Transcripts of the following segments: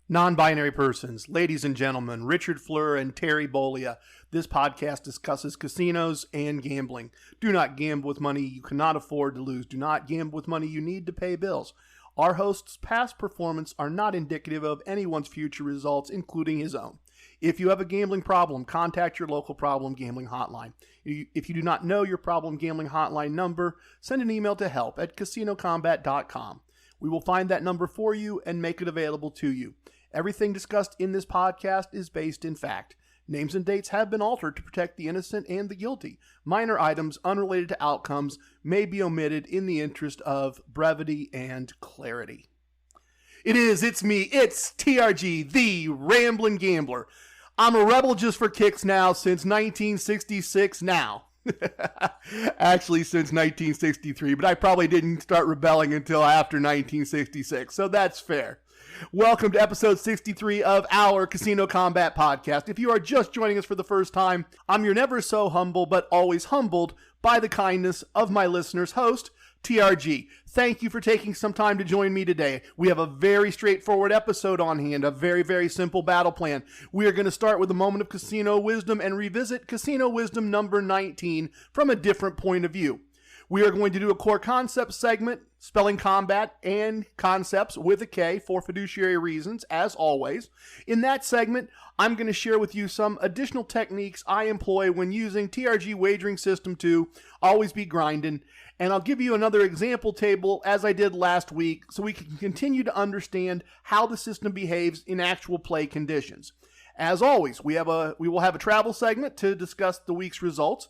Non-binary persons, ladies and gentlemen, Richard Fleur and Terry Bolia. This podcast discusses casinos and gambling. Do not gamble with money you cannot afford to lose. Do not gamble with money you need to pay bills. Our host's past performance are not indicative of anyone's future results, including his own. If you have a gambling problem, contact your local problem gambling hotline. If you do not know your problem gambling hotline number, send an email to help@casinocombat.com. We will find that number for you and make it available to you. Everything discussed in this podcast is based in fact. Names and dates have been altered to protect the innocent and the guilty. Minor items unrelated to outcomes may be omitted in the interest of brevity and clarity. It's me, it's TRG, the Ramblin Gambler. I'm a rebel just for kicks now since 1966 now. Actually, since 1963, but I probably didn't start rebelling until after 1966, so that's fair. Welcome to episode 63 of our Casino Combat podcast. If you are just joining us for the first time, I'm your never so humble but always humbled by the kindness of my listeners host, TRG. Thank you for taking some time to join me today. We have a very straightforward episode on hand, a very, very simple battle plan. We are going to start with a moment of casino wisdom and revisit casino wisdom number 19 from a different point of view. We are going to do a core concept segment, spelling combat and concepts with a K for fiduciary reasons, as always. In that segment, I'm going to share with you some additional techniques I employ when using TRG wagering system to always be grindin', and I'll give you another example table as I did last week so we can continue to understand how the system behaves in actual play conditions. As always, we will have a travel segment to discuss the week's results,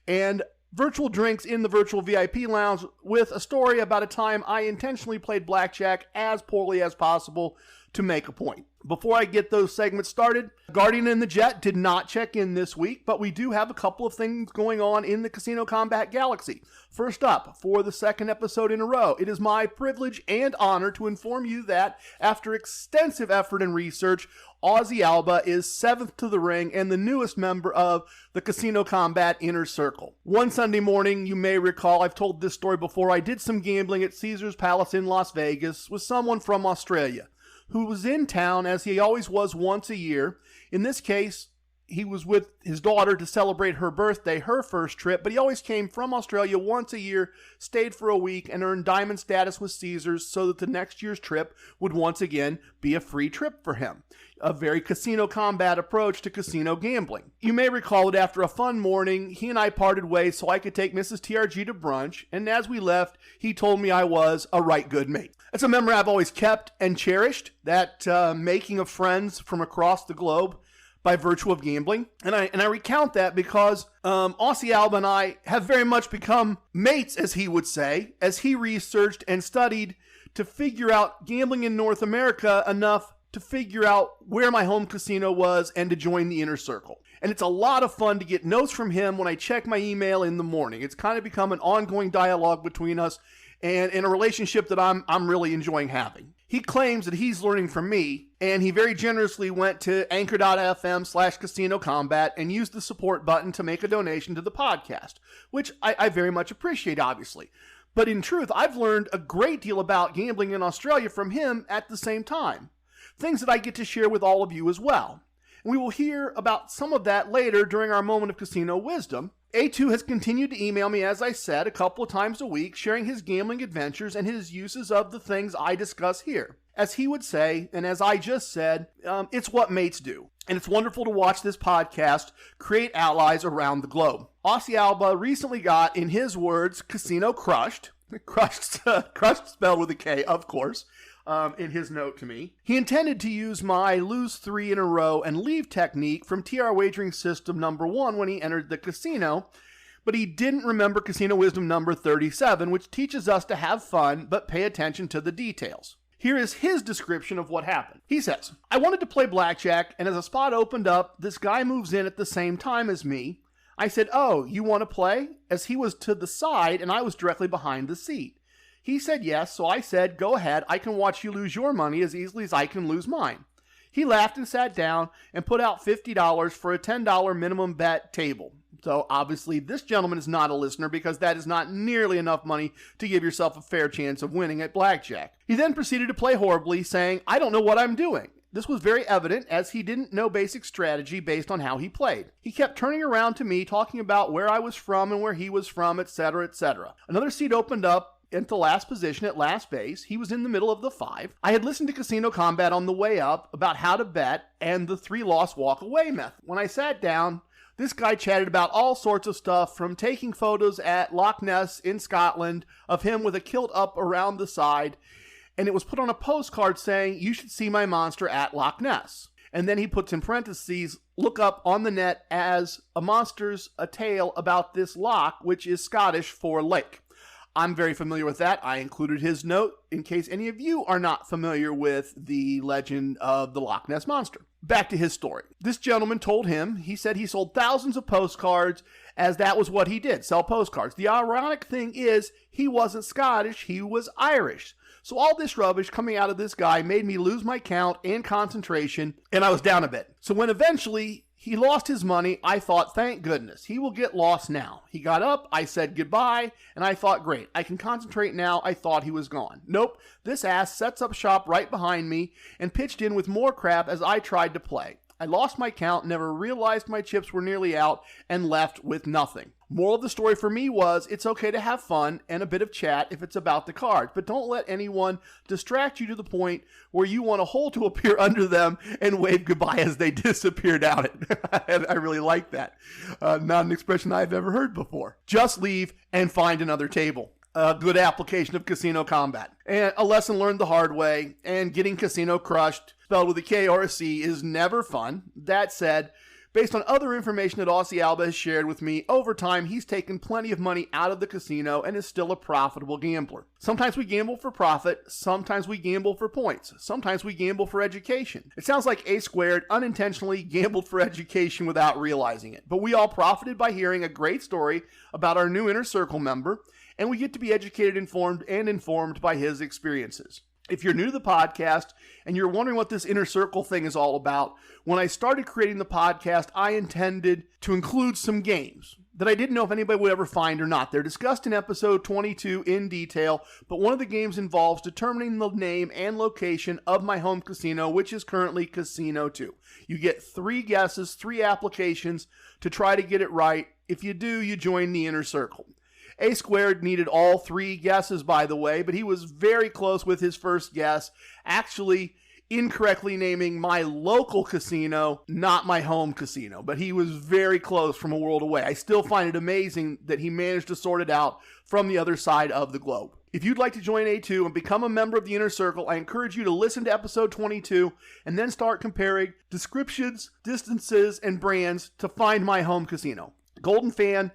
and virtual drinks in the virtual VIP lounge with a story about a time I intentionally played blackjack as poorly as possible to make a point. Before I get those segments started, Guardian and the Jet did not check in this week, but we do have a couple of things going on in the Casino Combat galaxy. First up, for the second episode in a row, it is my privilege and honor to inform you that after extensive effort and research, Aussie Alba is 7th to the ring and the newest member of the Casino Combat Inner Circle. One Sunday morning, you may recall, I've told this story before, I did some gambling at Caesar's Palace in Las Vegas with someone from Australia who was in town as he always was once a year. In this case, he was with his daughter to celebrate her birthday, her first trip, but he always came from Australia once a year, stayed for a week, and earned diamond status with Caesars so that the next year's trip would once again be a free trip for him. A very Casino Combat approach to casino gambling. You may recall that after a fun morning, he and I parted ways so I could take Mrs. TRG to brunch, and as we left, he told me I was a right good mate. It's a memory I've always kept and cherished, that making of friends from across the globe by virtue of gambling. And I recount that because Aussie Alba and I have very much become mates, as he would say, as he researched and studied to figure out gambling in North America enough to figure out where my home casino was and to join the inner circle. And it's a lot of fun to get notes from him when I check my email in the morning. It's kind of become an ongoing dialogue between us and in a relationship that I'm really enjoying having. He claims that he's learning from me, and he very generously went to anchor.fm/casino combat and used the support button to make a donation to the podcast, which I very much appreciate, obviously. But in truth, I've learned a great deal about gambling in Australia from him at the same time. Things that I get to share with all of you as well. And we will hear about some of that later during our moment of casino wisdom. A2 has continued to email me, as I said, a couple of times a week, sharing his gambling adventures and his uses of the things I discuss here. As he would say, and as I just said, it's what mates do. And it's wonderful to watch this podcast create allies around the globe. Aussie Alba recently got, in his words, casino crushed. Crushed spelled with a K, of course. In his note to me. He intended to use my lose 3 in a row and leave technique from TR wagering system number 1 when he entered the casino, but he didn't remember casino wisdom number 37, which teaches us to have fun but pay attention to the details. Here is his description of what happened. He says, I wanted to play blackjack, and as a spot opened up, this guy moves in at the same time as me. I said, oh, you want to play? As he was to the side and I was directly behind the seat. He said yes, so I said, go ahead, I can watch you lose your money as easily as I can lose mine. He laughed and sat down and put out $50 for a $10 minimum bet table. So obviously this gentleman is not a listener because that is not nearly enough money to give yourself a fair chance of winning at blackjack. He then proceeded to play horribly, saying, I don't know what I'm doing. This was very evident as he didn't know basic strategy based on how he played. He kept turning around to me, talking about where I was from and where he was from, etc., etc. Another seat opened up into last position at last base. He was in the middle of the 5. I had listened to Casino Combat on the way up about how to bet and the 3-loss walk-away method. When I sat down, this guy chatted about all sorts of stuff, from taking photos at Loch Ness in Scotland of him with a kilt up around the side, and it was put on a postcard saying, "You should see my monster at Loch Ness." And then he puts in parentheses, "Look up on the net as a monster's a tale about this loch," which is Scottish for lake. I'm very familiar with that. I included his note in case any of you are not familiar with the legend of the Loch Ness Monster. Back to his story. This gentleman told him, he said he sold thousands of postcards, as that was what he did, sell postcards. The ironic thing is, he wasn't Scottish, he was Irish. So all this rubbish coming out of this guy made me lose my count and concentration, and I was down a bit. So when eventually he lost his money, I thought, thank goodness, he will get lost now. He got up, I said goodbye, and I thought, great, I can concentrate now. I thought he was gone. Nope, this ass sets up shop right behind me and pitched in with more crap as I tried to play. I lost my count, never realized my chips were nearly out, and left with nothing. Moral of the story for me was, it's okay to have fun and a bit of chat if it's about the cards, but don't let anyone distract you to the point where you want a hole to appear under them and wave goodbye as they disappear down it. I really like that. Not an expression I've ever heard before. Just leave and find another table. A good application of Casino Combat. And a lesson learned the hard way, and getting casino crushed, spelled with a K or a C, is never fun. That said, based on other information that Aussie Alba has shared with me, over time he's taken plenty of money out of the casino and is still a profitable gambler. Sometimes we gamble for profit, sometimes we gamble for points, sometimes we gamble for education. It sounds like A Squared unintentionally gambled for education without realizing it, but we all profited by hearing a great story about our new Inner Circle member, and we get to be educated, informed by his experiences. If you're new to the podcast and you're wondering what this Inner Circle thing is all about, when I started creating the podcast, I intended to include some games that I didn't know if anybody would ever find or not. They're discussed in episode 22 in detail, but one of the games involves determining the name and location of my home casino, which is currently Casino 2. You get 3 guesses, 3 applications to try to get it right. If you do, you join the Inner Circle. A Squared needed all 3 guesses, by the way, but he was very close with his first guess, actually incorrectly naming my local casino, not my home casino. But he was very close from a world away. I still find it amazing that he managed to sort it out from the other side of the globe. If you'd like to join A2 and become a member of the Inner Circle, I encourage you to listen to episode 22 and then start comparing descriptions, distances, and brands to find my home casino. Golden Fan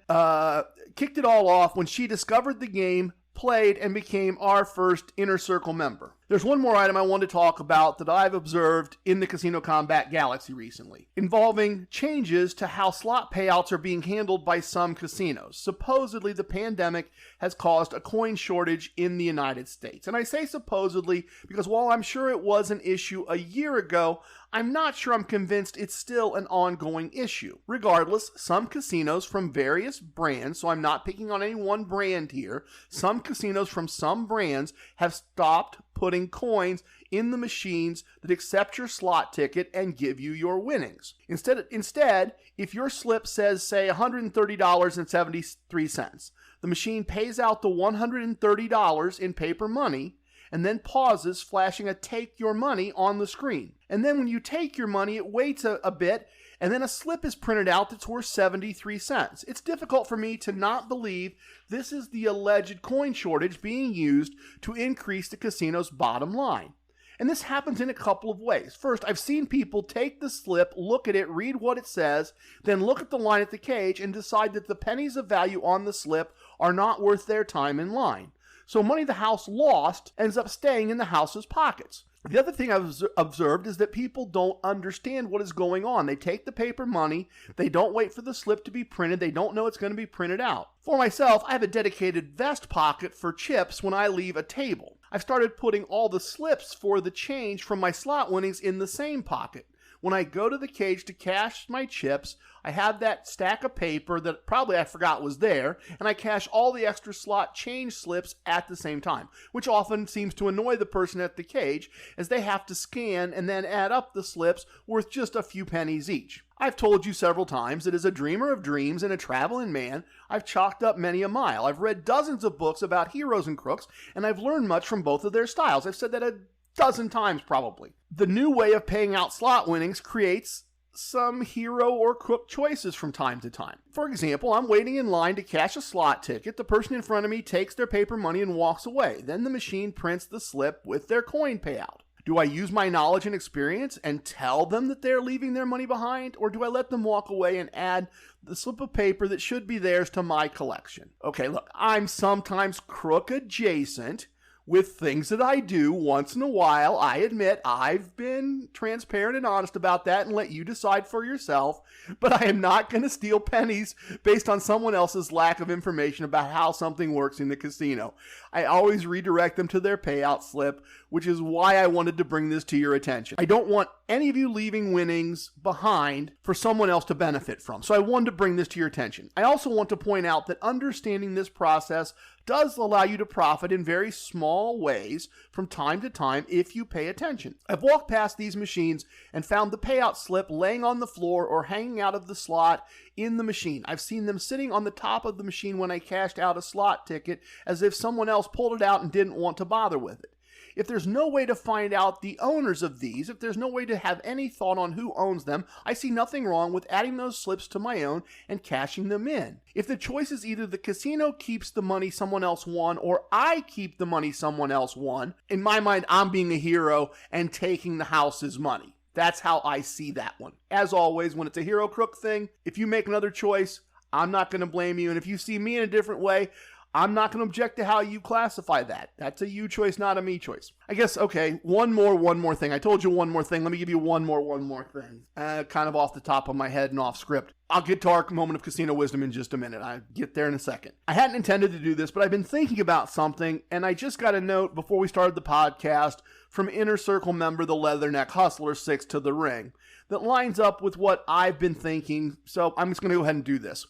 kicked it all off when she discovered the game, played, and became our first Inner Circle member. There's one more item I want to talk about that I've observed in the Casino Combat Galaxy recently, involving changes to how slot payouts are being handled by some casinos. Supposedly, the pandemic has caused a coin shortage in the United States. And I say supposedly because while I'm sure it was an issue a year ago, I'm not sure I'm convinced it's still an ongoing issue. Regardless, some casinos from various brands, so I'm not picking on any one brand here, some casinos from some brands have stopped putting coins in the machines that accept your slot ticket and give you your winnings. Instead, if your slip says, say, $130.73, the machine pays out the $130 in paper money and then pauses, flashing a take your money on the screen. And then when you take your money, it waits a bit, and then a slip is printed out that's worth 73 cents. It's difficult for me to not believe this is the alleged coin shortage being used to increase the casino's bottom line. And this happens in a couple of ways. First, I've seen people take the slip, look at it, read what it says, then look at the line at the cage and decide that the pennies of value on the slip are not worth their time in line. So money the house lost ends up staying in the house's pockets. The other thing I've observed is that people don't understand what is going on. They take the paper money, they don't wait for the slip to be printed, they don't know it's going to be printed out. For myself, I have a dedicated vest pocket for chips when I leave a table. I've started putting all the slips for the change from my slot winnings in the same pocket. When I go to the cage to cash my chips, I have that stack of paper that probably I forgot was there, and I cash all the extra slot change slips at the same time, which often seems to annoy the person at the cage as they have to scan and then add up the slips worth just a few pennies each. I've told you several times that as a dreamer of dreams and a traveling man, I've chalked up many a mile. I've read dozens of books about heroes and crooks, and I've learned much from both of their styles. I've said that a dozen times probably. The new way of paying out slot winnings creates some hero or crook choices from time to time. For example, I'm waiting in line to cash a slot ticket. The person in front of me takes their paper money and walks away. Then the machine prints the slip with their coin payout. Do I use my knowledge and experience and tell them that they're leaving their money behind, or do I let them walk away and add the slip of paper that should be theirs to my collection? Okay, look, I'm sometimes crook adjacent with things that I do once in a while. I admit I've been transparent and honest about that and let you decide for yourself, but I am not going to steal pennies based on someone else's lack of information about how something works in the casino. I always redirect them to their payout slip, which is why I wanted to bring this to your attention. I don't want any of you leaving winnings behind for someone else to benefit from, so I wanted to bring this to your attention. I also want to point out that understanding this process does allow you to profit in very small ways from time to time if you pay attention. I've walked past these machines and found the payout slip laying on the floor or hanging out of the slot in the machine. I've seen them sitting on the top of the machine when I cashed out a slot ticket as if someone else pulled it out and didn't want to bother with it. If there's no way to find out the owners of these, if there's no way to have any thought on who owns them, I see nothing wrong with adding those slips to my own and cashing them in. If the choice is either the casino keeps the money someone else won or I keep the money someone else won, in my mind, I'm being a hero and taking the house's money. That's how I see that one. As always, when it's a hero crook thing, if you make another choice, I'm not going to blame you. And if you see me in a different way, I'm not going to object to how you classify that. That's a you choice, not a me choice. I guess, okay, one more thing. I told you one more thing. Let me give you one more thing. Kind of off the top of my head and off script. I'll get to our moment of casino wisdom in just a minute. I'll get there in a second. I hadn't intended to do this, but I've been thinking about something, and I just got a note before we started the podcast from Inner Circle member the Leatherneck Hustler 6 to the Ring that lines up with what I've been thinking, so I'm just going to go ahead and do this.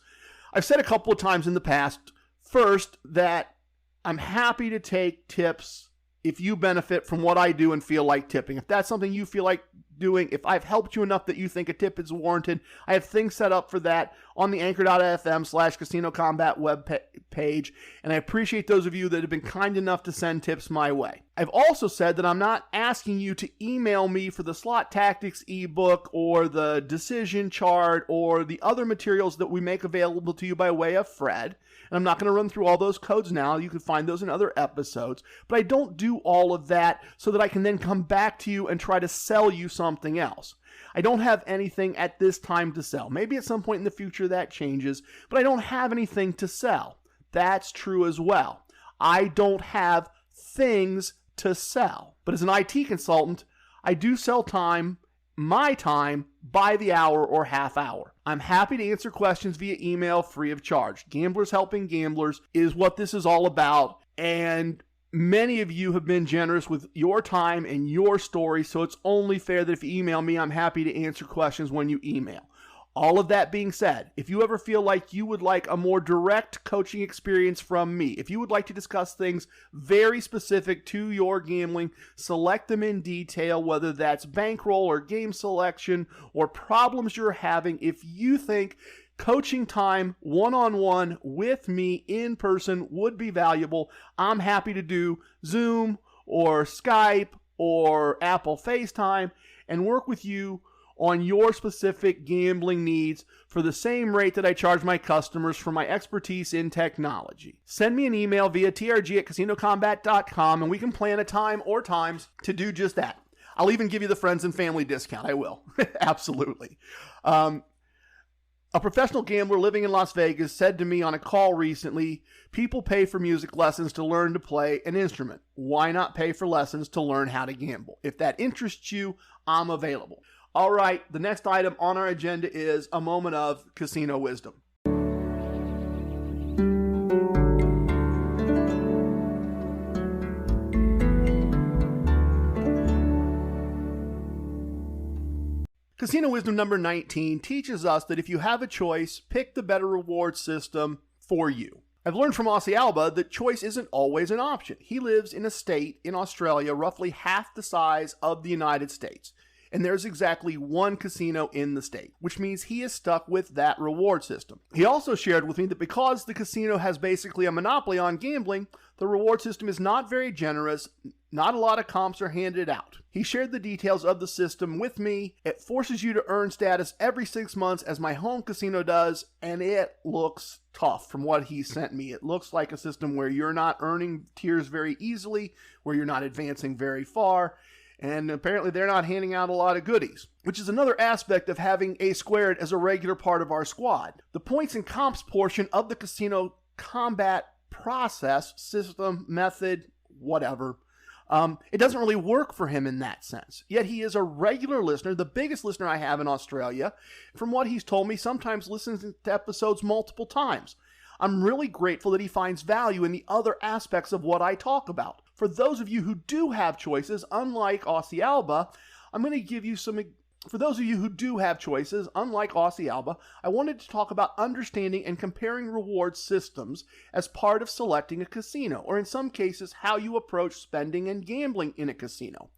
I've said a couple of times in the past, first, that I'm happy to take tips if you benefit from what I do and feel like tipping. If that's something you feel like doing, if I've helped you enough that you think a tip is warranted, I have things set up for that on the anchor.fm/Casino Combat web page, and I appreciate those of you that have been kind enough to send tips my way. I've also said that I'm not asking you to email me for the Slot Tactics ebook or the decision chart or the other materials that we make available to you by way of Fred. And I'm not going to run through all those codes now. You can find those in other episodes. But I don't do all of that so that I can then come back to you and try to sell you something else. I don't have anything at this time to sell. Maybe at some point in the future that changes, but I don't have anything to sell. That's true as well. I don't have things to sell. But as an IT consultant, I do sell time, my time, by the hour or half hour. I'm happy to answer questions via email free of charge. Gamblers Helping Gamblers is what this is all about, and many of you have been generous with your time and your story, so it's only fair that if you email me, I'm happy to answer questions when you email. All of that being said, if you ever feel like you would like a more direct coaching experience from me, if you would like to discuss things very specific to your gambling, select them in detail, whether that's bankroll or game selection or problems you're having, if you think coaching time one-on-one with me in person would be valuable, I'm happy to do Zoom or Skype or Apple FaceTime and work with you on your specific gambling needs for the same rate that I charge my customers for my expertise in technology. Send me an email via trg@casinocombat.com and we can plan a time or times to do just that. I'll even give you the friends and family discount. I will. Absolutely. A professional gambler living in Las Vegas said to me on a call recently, people pay for music lessons to learn to play an instrument. Why not pay for lessons to learn how to gamble? If that interests you, I'm available. All right, the next item on our agenda is a moment of casino wisdom. Casino wisdom number 19 teaches us that if you have a choice, pick the better reward system for you. I've learned from Aussie Alba that choice isn't always an option. He lives in a state in Australia roughly half the size of the United States, and there's exactly one casino in the state, which means he is stuck with that reward system. He also shared with me that because the casino has basically a monopoly on gambling, the reward system is not very generous. Not a lot of comps are handed out. He shared the details of the system with me. It forces you to earn status every 6 months as my home casino does, and it looks tough from what he sent me. It looks like a system where you're not earning tiers very easily, where you're not advancing very far, and apparently they're not handing out a lot of goodies, which is another aspect of having A Squared as a regular part of our squad. The points and comps portion of the casino combat process, system, method, whatever, it doesn't really work for him in that sense. Yet he is a regular listener, the biggest listener I have in Australia. From what he's told me, sometimes listens to episodes multiple times. I'm really grateful that he finds value in the other aspects of what I talk about. For those of you who do have choices, unlike Aussie Alba, I'm going to give you some... For those of you who do have choices, unlike Aussie Alba, I wanted to talk about understanding and comparing reward systems as part of selecting a casino, or in some cases, how you approach spending and gambling in a casino.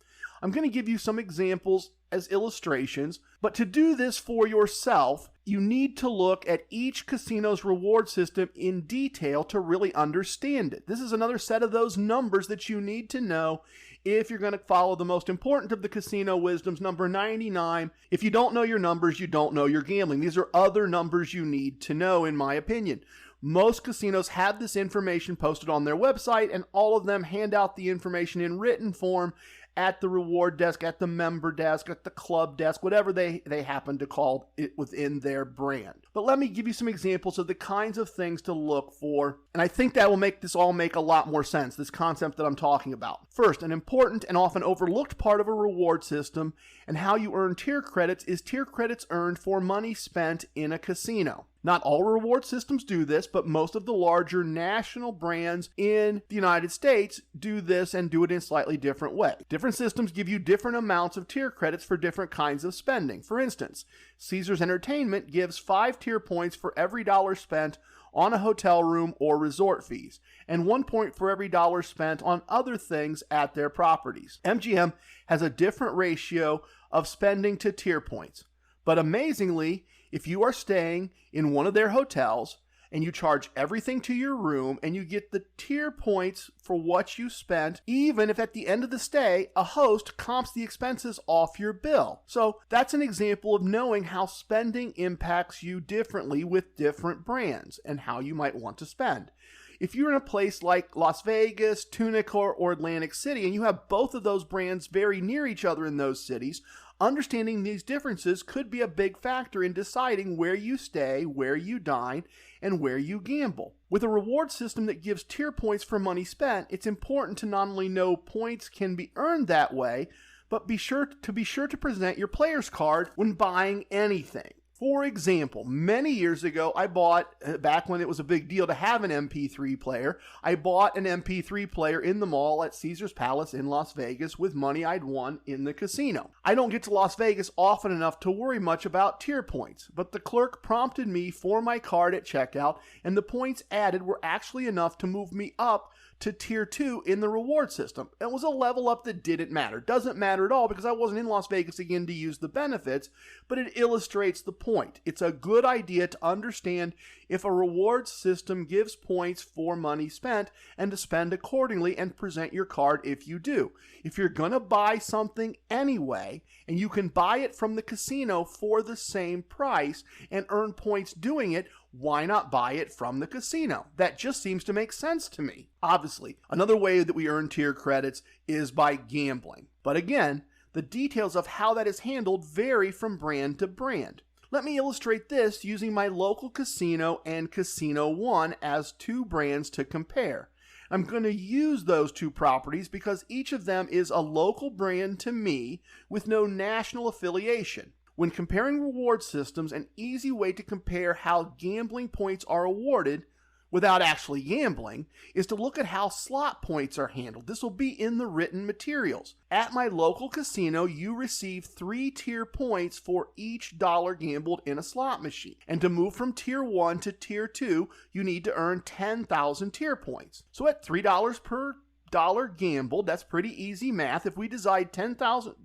I'm going to give you some examples as illustrations, but to do this for yourself, you need to look at each casino's reward system in detail to really understand it. This is another set of those numbers that you need to know if you're going to follow the most important of the casino wisdoms, number 99. If you don't know your numbers, you don't know your gambling. These are other numbers you need to know, in my opinion. Most casinos have this information posted on their website, and all of them hand out the information in written form at the reward desk, at the member desk, at the club desk, whatever they happen to call it within their brand. But let me give you some examples of the kinds of things to look for, and I think that will make this all make a lot more sense, this concept that I'm talking about. First, an important and often overlooked part of a reward system and how you earn tier credits is tier credits earned for money spent in a casino. Not all reward systems do this, but most of the larger national brands in the United States do this and do it in a slightly different way. Different systems give you different amounts of tier credits for different kinds of spending. For instance, Caesars Entertainment gives 5 tier points for every dollar spent on a hotel room or resort fees, and 1 point for every dollar spent on other things at their properties. MGM has a different ratio of spending to tier points, but amazingly, if you are staying in one of their hotels and you charge everything to your room and you get the tier points for what you spent, even if at the end of the stay, a host comps the expenses off your bill. So that's an example of knowing how spending impacts you differently with different brands and how you might want to spend. If you're in a place like Las Vegas, Tunica, or Atlantic City, and you have both of those brands very near each other in those cities, understanding these differences could be a big factor in deciding where you stay, where you dine, and where you gamble. With a reward system that gives tier points for money spent, it's important to not only know points can be earned that way, but be sure to present your player's card when buying anything. For example, many years ago, I bought, back when it was a big deal to have an MP3 player, I bought an MP3 player in the mall at Caesars Palace in Las Vegas with money I'd won in the casino. I don't get to Las Vegas often enough to worry much about tier points, but the clerk prompted me for my card at checkout, and the points added were actually enough to move me up to tier 2 in the reward system. It was a level up that didn't matter. Doesn't matter at all because I wasn't in Las Vegas again to use the benefits, but it illustrates the point. It's a good idea to understand if a reward system gives points for money spent and to spend accordingly and present your card if you do. If you're going to buy something anyway and you can buy it from the casino for the same price and earn points doing it, why not buy it from the casino? That just seems to make sense to me. Obviously, another way that we earn tier credits is by gambling. But again, the details of how that is handled vary from brand to brand. Let me illustrate this using my local casino and Casino One as 2 brands to compare. I'm going to use those 2 properties because each of them is a local brand to me with no national affiliation. When comparing reward systems, an easy way to compare how gambling points are awarded without actually gambling, is to look at how slot points are handled. This will be in the written materials. At my local casino, you receive 3 tier points for each dollar gambled in a slot machine. And to move from tier 1 to tier 2, you need to earn 10,000 tier points. So at $3 per dollar gambled, that's pretty easy math. If we divide 10,000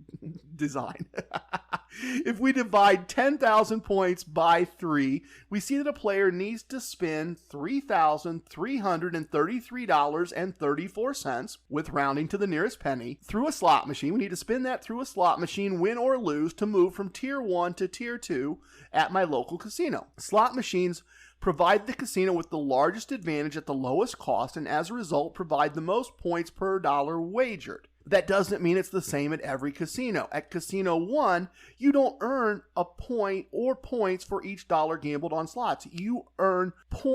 if we divide 10,000 points by 3, we see that a player needs to spend $3,333.34, with rounding to the nearest penny, through a slot machine. We need to spin that through a slot machine, win or lose, to move from tier 1 to tier 2 at my local casino. Slot machines provide the casino with the largest advantage at the lowest cost, and as a result provide the most points per dollar wagered. That doesn't mean it's the same at every casino. At Casino 1, you don't earn a point or points for each dollar gambled on slots. You earn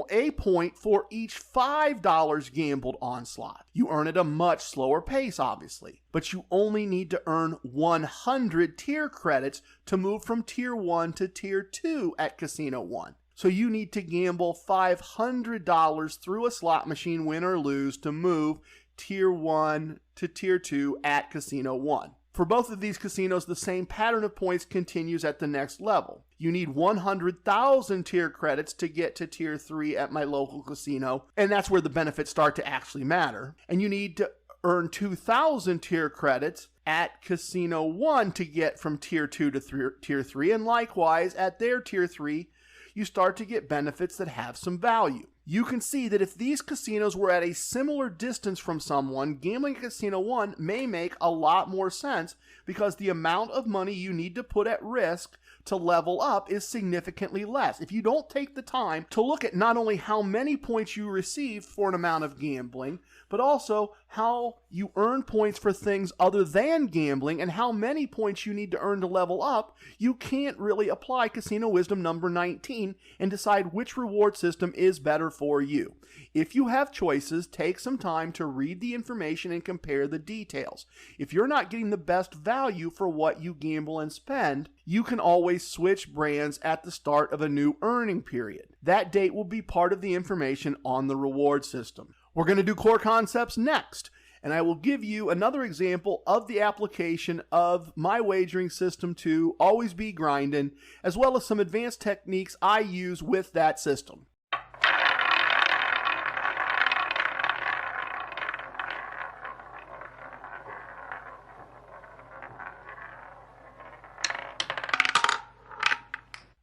a point for each $5 gambled on slots. You earn at a much slower pace, obviously, but you only need to earn 100 tier credits to move from tier 1 to tier 2 at Casino 1. So you need to gamble $500 through a slot machine, win or lose, to move tier 1 to tier 2 at Casino 1. For both of these casinos, the same pattern of points continues at the next level. You need 100,000 tier credits to get to tier 3 at my local casino, and that's where the benefits start to actually matter. And you need to earn 2,000 tier credits at Casino 1 to get from tier 2 to tier 3, and likewise at their tier 3, you start to get benefits that have some value. You can see that if these casinos were at a similar distance from someone, gambling at Casino 1 may make a lot more sense, because the amount of money you need to put at risk to level up is significantly less. If you don't take the time to look at not only how many points you receive for an amount of gambling, but also how you earn points for things other than gambling and how many points you need to earn to level up, you can't really apply Casino Wisdom number 19 and decide which reward system is better for you. If you have choices, take some time to read the information and compare the details. If you're not getting the best value for what you gamble and spend, you can always switch brands at the start of a new earning period. That date will be part of the information on the reward system. We're going to do core concepts next, and I will give you another example of the application of my wagering system to Always Be Grindin', as well as some advanced techniques I use with that system.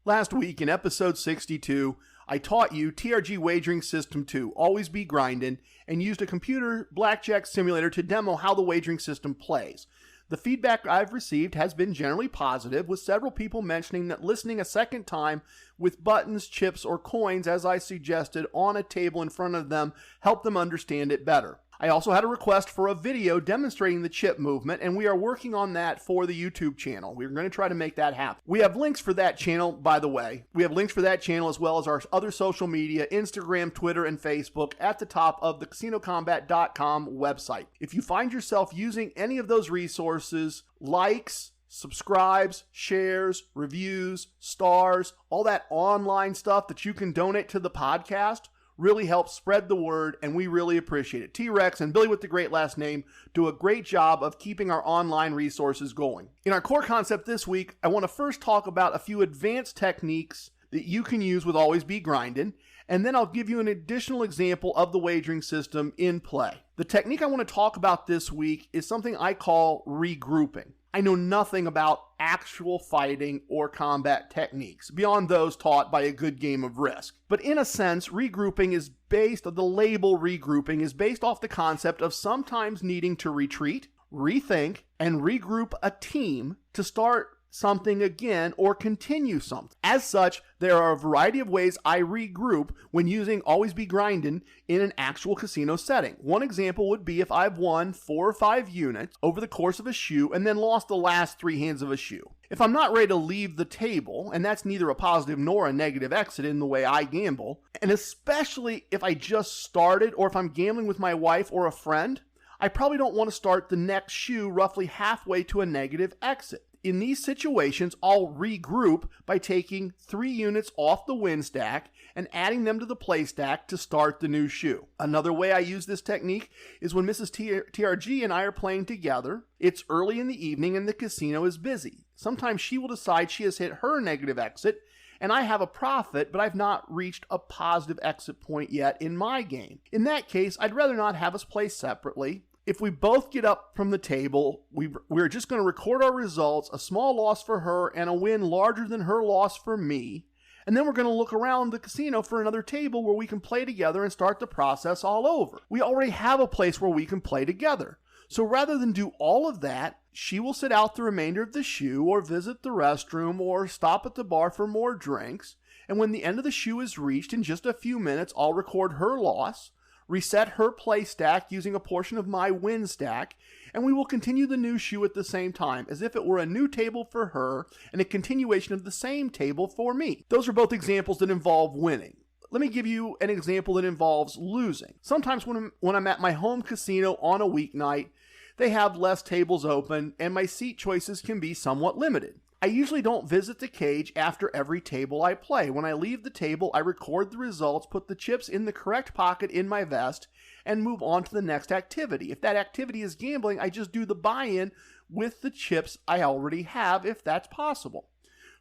Last week in episode 62, I taught you TRG Wagering System 2, Always Be Grindin', and used a computer blackjack simulator to demo how the wagering system plays. The feedback I've received has been generally positive, with several people mentioning that listening a second time with buttons, chips, or coins, as I suggested, on a table in front of them helped them understand it better. I also had a request for a video demonstrating the chip movement, and we are working on that for the YouTube channel. We're going to try to make that happen. We have links for that channel, by the way. We have links for that channel as well as our other social media, Instagram, Twitter, and Facebook, at the top of the CasinoCombat.com website. If you find yourself using any of those resources, likes, subscribes, shares, reviews, stars, all that online stuff that you can donate to the podcast, really helps spread the word, and we really appreciate it. T-Rex and Billy with the great last name do a great job of keeping our online resources going. In our core concept this week, I want to first talk about a few advanced techniques that you can use with Always Be Grindin', and then I'll give you an additional example of the wagering system in play. The technique I want to talk about this week is something I call regrouping. I know nothing about actual fighting or combat techniques beyond those taught by a good game of Risk. But in a sense, regrouping is based, the label regrouping is based off the concept of sometimes needing to retreat, rethink, and regroup a team to start something again or continue something. As such, there are a variety of ways I regroup when using Always Be Grindin' in an actual casino setting. One example would be if I've won 4 or 5 units over the course of a shoe and then lost the last 3 hands of a shoe. If I'm not ready to leave the table, and that's neither a positive nor a negative exit in the way I gamble, and especially if I just started or if I'm gambling with my wife or a friend, I probably don't want to start the next shoe roughly halfway to a negative exit. In these situations, I'll regroup by taking 3 units off the win stack and adding them to the play stack to start the new shoe. Another way I use this technique is when Mrs. TRG and I are playing together. It's early in the evening and the casino is busy. Sometimes she will decide she has hit her negative exit and I have a profit, but I've not reached a positive exit point yet in my game. In that case, I'd rather not have us play separately. If we both get up from the table, we're just going to record our results, a small loss for her and a win larger than her loss for me. And then we're going to look around the casino for another table where we can play together and start the process all over. We already have a place where we can play together. So rather than do all of that, she will sit out the remainder of the shoe or visit the restroom or stop at the bar for more drinks. And when the end of the shoe is reached in just a few minutes, I'll record her loss, reset her play stack using a portion of my win stack, and we will continue the new shoe at the same time, as if it were a new table for her and a continuation of the same table for me. Those are both examples that involve winning. Let me give you an example that involves losing. Sometimes when I'm at my home casino on a weeknight, they have less tables open and my seat choices can be somewhat limited. I usually don't visit the cage after every table I play. When I leave the table, I record the results, put the chips in the correct pocket in my vest, and move on to the next activity. If that activity is gambling, I just do the buy-in with the chips I already have, if that's possible.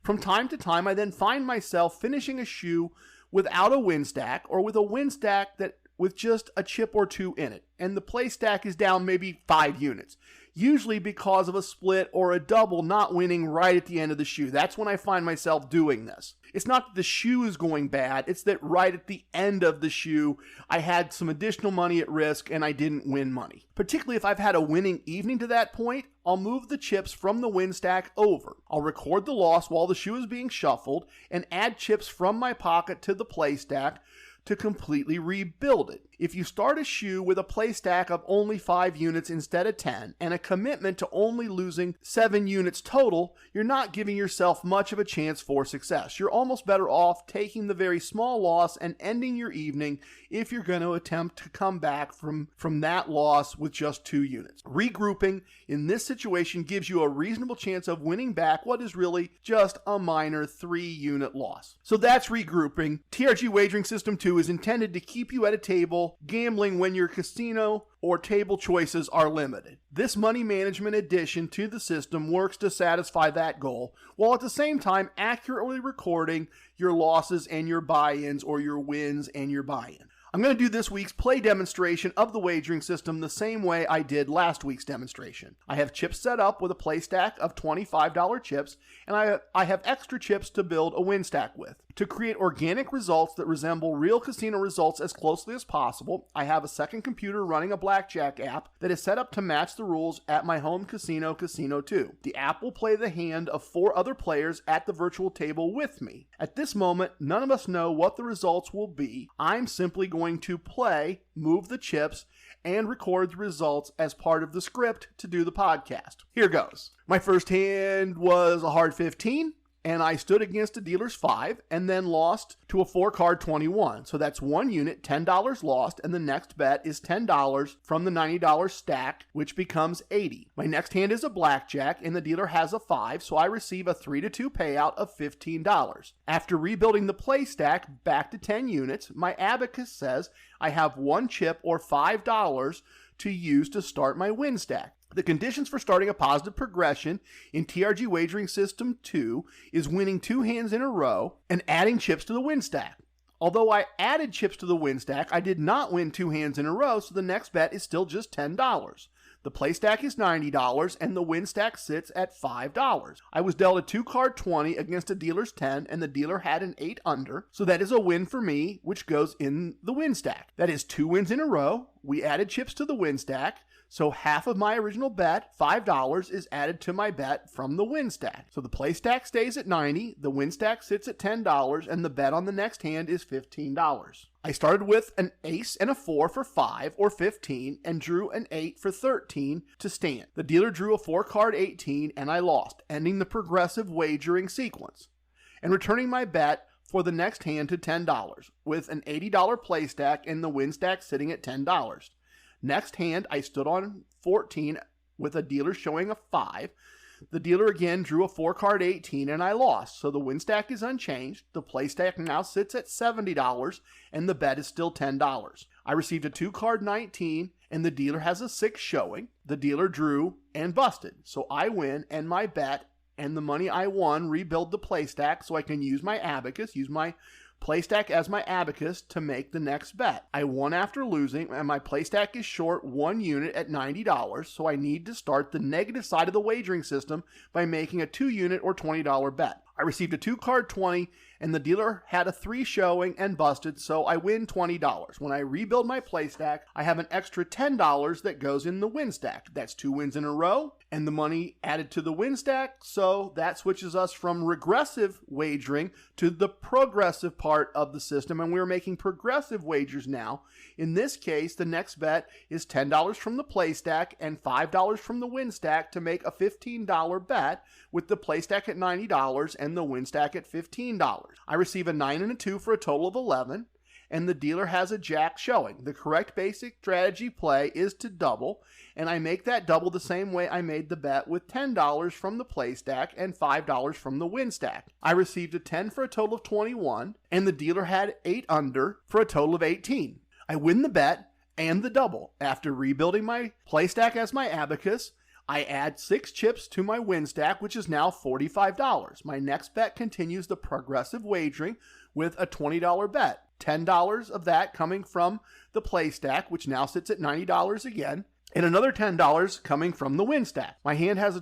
From time to time, I then find myself finishing a shoe without a win stack, or with a win stack that with just a chip or 2 in it, and the play stack is down maybe 5 units. Usually because of a split or a double not winning right at the end of the shoe. That's when I find myself doing this. It's not that the shoe is going bad, it's that right at the end of the shoe, I had some additional money at risk and I didn't win money. Particularly if I've had a winning evening to that point, I'll move the chips from the win stack over. I'll record the loss while the shoe is being shuffled and add chips from my pocket to the play stack to completely rebuild it. If you start a shoe with a play stack of only 5 units instead of 10 and a commitment to only losing 7 units total, you're not giving yourself much of a chance for success. You're almost better off taking the very small loss and ending your evening if you're going to attempt to come back from that loss with just 2 units. Regrouping in this situation gives you a reasonable chance of winning back what is really just a minor 3-unit loss. So that's regrouping. TRG Wagering System 2 is intended to keep you at a table gambling when your casino or table choices are limited. This money management addition to the system works to satisfy that goal, while at the same time accurately recording your losses and your buy-ins, or your wins and your buy-in. I'm going to do this week's play demonstration of the wagering system the same way I did last week's demonstration. I have chips set up with a play stack of $25 chips, and I have extra chips to build a win stack with. To create organic results that resemble real casino results as closely as possible, I have a second computer running a blackjack app that is set up to match the rules at my home casino, Casino 2. The app will play the hand of 4 other players at the virtual table with me. At this moment, none of us know what the results will be. I'm simply going to play, move the chips, and record the results as part of the script to do the podcast. Here goes. My first hand was a hard 15. And I stood against a dealer's 5 and then lost to a 4-card 21. So that's 1 unit, $10 lost, and the next bet is $10 from the $90 stack, which becomes $80. My next hand is a blackjack, and the dealer has a 5, so I receive a 3-2 payout of $15. After rebuilding the play stack back to 10 units, my abacus says I have 1 chip or $5 to use to start my win stack. The conditions for starting a positive progression in TRG Wagering System 2 is winning 2 hands in a row and adding chips to the win stack. Although I added chips to the win stack, I did not win 2 hands in a row, so the next bet is still just $10. The play stack is $90 and the win stack sits at $5. I was dealt a 2-card 20 against a dealer's 10 and the dealer had an 8 under, so that is a win for me, which goes in the win stack. That is 2 wins in a row. We added chips to the win stack. So half of my original bet, $5, is added to my bet from the win stack. So the play stack stays at $90, the win stack sits at $10, and the bet on the next hand is $15. I started with an ace and a 4 for 5 or 15 and drew an 8 for 13 to stand. The dealer drew a 4-card 18 and I lost, ending the progressive wagering sequence and returning my bet for the next hand to $10 with an $80 play stack and the win stack sitting at $10. Next hand, I stood on 14 with a dealer showing a 5. The dealer again drew a 4-card 18 and I lost. So the win stack is unchanged. The play stack now sits at $70 and the bet is still $10. I received a 2-card 19 and the dealer has a 6 showing. The dealer drew and busted. So I win and my bet and the money I won rebuild the play stack so I can use my abacus, use my play stack as my abacus to make the next bet. I won after losing, and my play stack is short 1 unit at $90, so I need to start the negative side of the wagering system by making a 2-unit or $20 bet. I received a 2-card 20, and the dealer had a 3 showing and busted, so I win $20. When I rebuild my play stack, I have an extra $10 that goes in the win stack. That's 2 wins in a row, and the money added to the win stack, so that switches us from regressive wagering to the progressive part of the system, and we're making progressive wagers now. In this case, the next bet is $10 from the play stack and $5 from the win stack to make a $15 bet, with the play stack at $90 and the win stack at $15. I receive a 9 and a 2 for a total of 11, and the dealer has a jack showing. The correct basic strategy play is to double, and I make that double the same way I made the bet with $10 from the play stack and $5 from the win stack. I received a 10 for a total of 21, and the dealer had 8 under for a total of 18. I win the bet and the double. After rebuilding my play stack as my abacus, I add 6 chips to my win stack, which is now $45. My next bet continues the progressive wagering with a $20 bet. $10 of that coming from the play stack, which now sits at $90 again, and another $10 coming from the win stack. My hand is a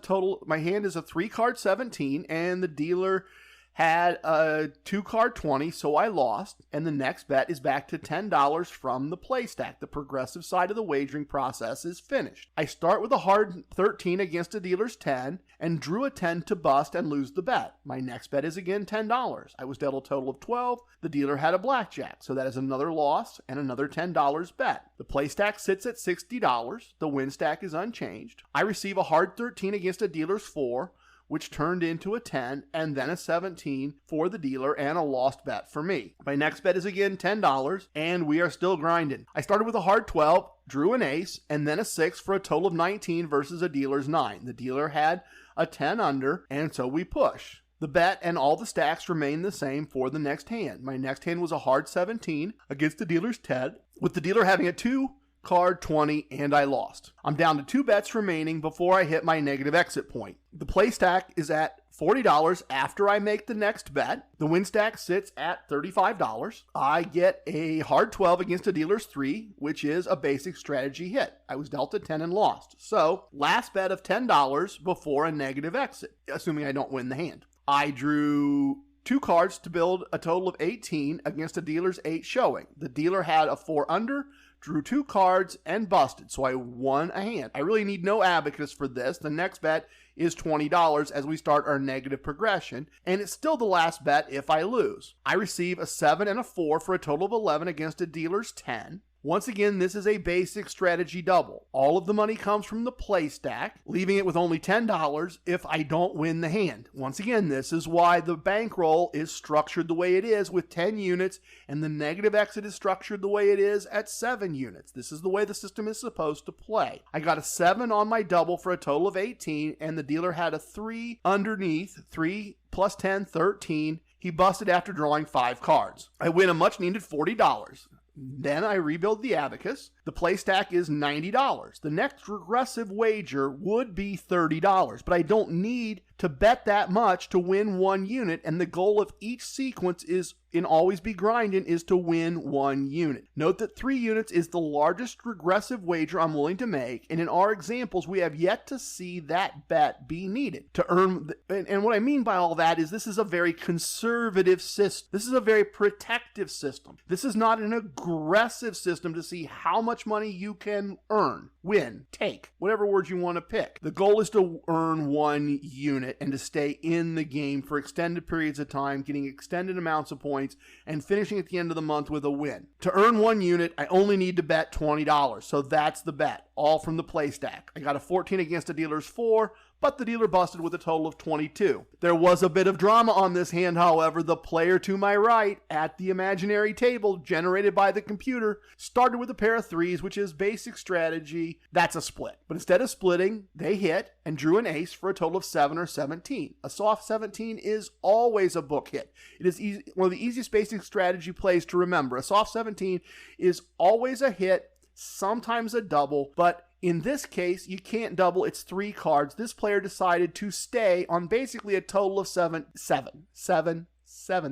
3-card 17, and the dealer had a 2-card 20, so I lost, and the next bet is back to $10 from the play stack. The progressive side of the wagering process is finished. I start with a hard 13 against a dealer's 10, and drew a 10 to bust and lose the bet. My next bet is again $10. I was dealt a total of 12. The dealer had a blackjack, so that is another loss and another $10 bet. The play stack sits at $60. The win stack is unchanged. I receive a hard 13 against a dealer's 4, which turned into a 10 and then a 17 for the dealer and a lost bet for me. My next bet is again $10 and we are still grinding. I started with a hard 12, drew an ace, and then a 6 for a total of 19 versus a dealer's 9. The dealer had a 10 under, and so we push. The bet and all the stacks remain the same for the next hand. My next hand was a hard 17 against the dealer's 10, with the dealer having a 2-card 20, and I lost. I'm down to 2 bets remaining before I hit my negative exit point. The play stack is at $40 after I make the next bet. The win stack sits at $35. I get a hard 12 against a dealer's 3, which is a basic strategy hit. I was dealt a 10 and lost. So, last bet of $10 before a negative exit, assuming I don't win the hand. I drew 2 cards to build a total of 18 against a dealer's 8 showing. The dealer had a 4 under, drew 2 cards, and busted, so I won a hand. I really need no abacus for this. The next bet is $20 as we start our negative progression, and it's still the last bet if I lose. I receive a 7 and a 4 for a total of 11 against a dealer's 10. Once again, this is a basic strategy double. All of the money comes from the play stack, leaving it with only $10 if I don't win the hand. Once again, this is why the bankroll is structured the way it is with 10 units, and the negative exit is structured the way it is at 7 units. This is the way the system is supposed to play. I got a 7 on my double for a total of 18, and the dealer had a 3 underneath, 3 plus 10, 13. He busted after drawing 5 cards. I win a much needed $40. Then I rebuild the abacus. The play stack is $90. The next regressive wager would be $30, but I don't need to bet that much to win 1 unit, and the goal of each sequence is in Always Be Grindin' is to win 1 unit. Note that 3 units is the largest regressive wager I'm willing to make, and in our examples, we have yet to see that bet be needed to earn. And what I mean by all that is this is a very conservative system. This is a very protective system. This is not an aggressive system to see how much money you can earn, win, take, whatever words you want to pick. The goal is to earn 1 unit and to stay in the game for extended periods of time, getting extended amounts of points, and finishing at the end of the month with a win. To earn 1 unit, I only need to bet $20, so that's the bet, all from the play stack. I got a 14 against a dealer's 4, but the dealer busted with a total of 22. There was a bit of drama on this hand, however. The player to my right at the imaginary table generated by the computer started with a pair of threes, which is basic strategy. That's a split. But instead of splitting, they hit and drew an ace for a total of 7 or 17. A soft 17 is always a book hit. It is one of the easiest basic strategy plays to remember. A soft 17 is always a hit, sometimes a double, but in this case, you can't double. It's 3 cards. This player decided to stay on basically a total of 7.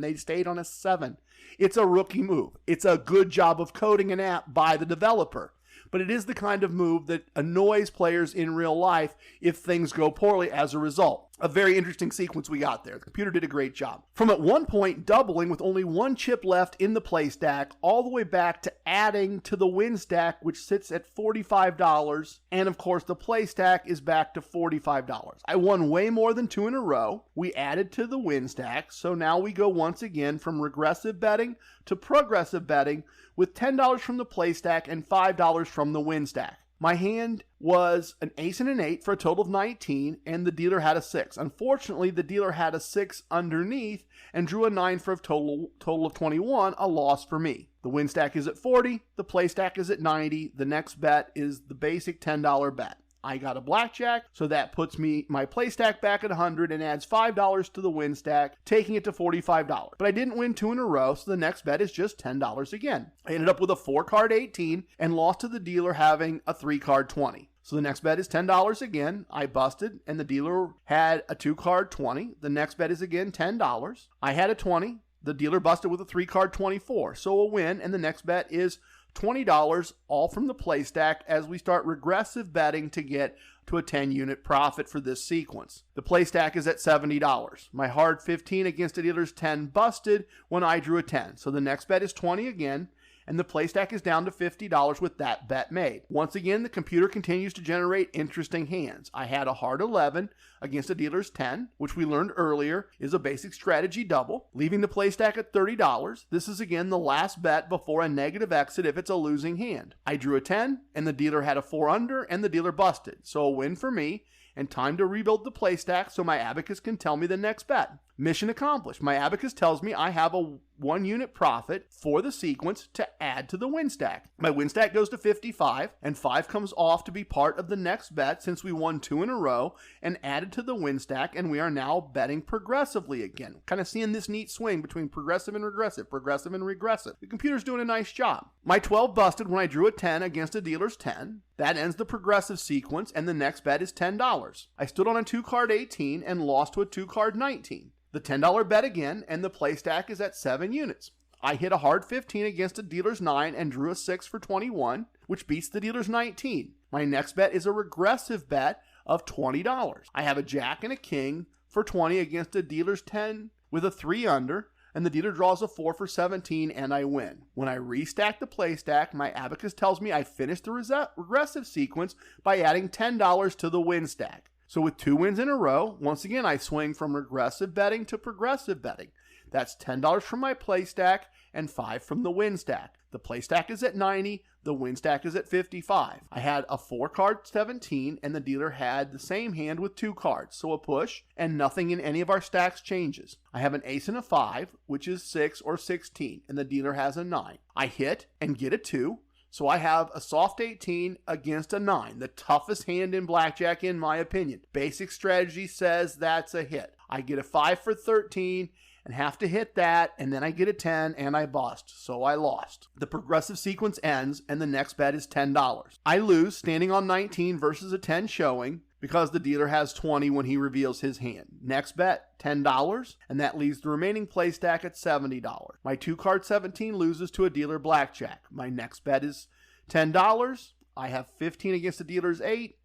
They stayed on a 7. It's a rookie move. It's a good job of coding an app by the developer. But it is the kind of move that annoys players in real life if things go poorly as a result. A very interesting sequence we got there. The computer did a great job. From at one point doubling with only 1 chip left in the play stack, all the way back to adding to the win stack, which sits at $45. And of course, the play stack is back to $45. I won way more than 2 in a row. We added to the win stack. So now we go once again from regressive betting to progressive betting with $10 from the play stack and $5 from the win stack. My hand was an ace and an 8 for a total of 19, and the dealer had a 6. Unfortunately, the dealer had a 6 underneath and drew a 9 for a total of 21, a loss for me. The win stack is at 40, the play stack is at 90. The next bet is the basic $10 bet. I got a blackjack, so that puts my play stack back at 100 and adds $5 to the win stack, taking it to $45. But I didn't win 2 in a row, so the next bet is just $10 again. I ended up with a 4-card 18 and lost to the dealer having a 3-card 20. So the next bet is $10 again. I busted, and the dealer had a 2-card 20. The next bet is again $10. I had a 20. The dealer busted with a 3-card 24. So a win, and the next bet is $20, all from the play stack as we start regressive betting to get to a 10-unit profit for this sequence. The play stack is at $70. My hard 15 against the dealer's 10 busted when I drew a 10. So the next bet is 20 again, and the play stack is down to $50 with that bet made. Once again, the computer continues to generate interesting hands. I had a hard 11 against a dealer's 10, which we learned earlier is a basic strategy double, leaving the play stack at $30. This is again the last bet before a negative exit if it's a losing hand. I drew a 10, and the dealer had a 4 under, and the dealer busted. So a win for me, and time to rebuild the play stack so my abacus can tell me the next bet. Mission accomplished. My abacus tells me I have a 1-unit profit for the sequence to add to the win stack. My win stack goes to 55, and 5 comes off to be part of the next bet since we won 2 in a row and added to the win stack, and we are now betting progressively again. Kind of seeing this neat swing between progressive and regressive, progressive and regressive. The computer's doing a nice job. My 12 busted when I drew a 10 against a dealer's 10. That ends the progressive sequence, and the next bet is $10. I stood on a 2-card 18 and lost to a 2-card 19. The $10 bet again, and the play stack is at 7 units. I hit a hard 15 against a dealer's 9 and drew a 6 for 21, which beats the dealer's 19. My next bet is a regressive bet of $20. I have a jack and a king for 20 against a dealer's 10 with a 3 under, and the dealer draws a 4 for 17, and I win. When I restack the play stack, my abacus tells me I finished the regressive sequence by adding $10 to the win stack. So with 2 wins in a row, once again, I swing from regressive betting to progressive betting. That's $10 from my play stack and 5 from the win stack. The play stack is at 90, the win stack is at 55. I had a 4-card 17, and the dealer had the same hand with 2 cards, so a push, and nothing in any of our stacks changes. I have an ace and a 5, which is 6 or 16, and the dealer has a 9. I hit and get a 2. So I have a soft 18 against a 9, the toughest hand in blackjack in my opinion. Basic strategy says that's a hit. I get a 5 for 13 and have to hit that, and then I get a 10 and I bust, so I lost. The progressive sequence ends and the next bet is $10. I lose standing on 19 versus a 10 showing because the dealer has 20 when he reveals his hand. Next bet, $10, and that leaves the remaining play stack at $70. My 2-card 17 loses to a dealer blackjack. My next bet is $10. I have 15 against the dealer's 8.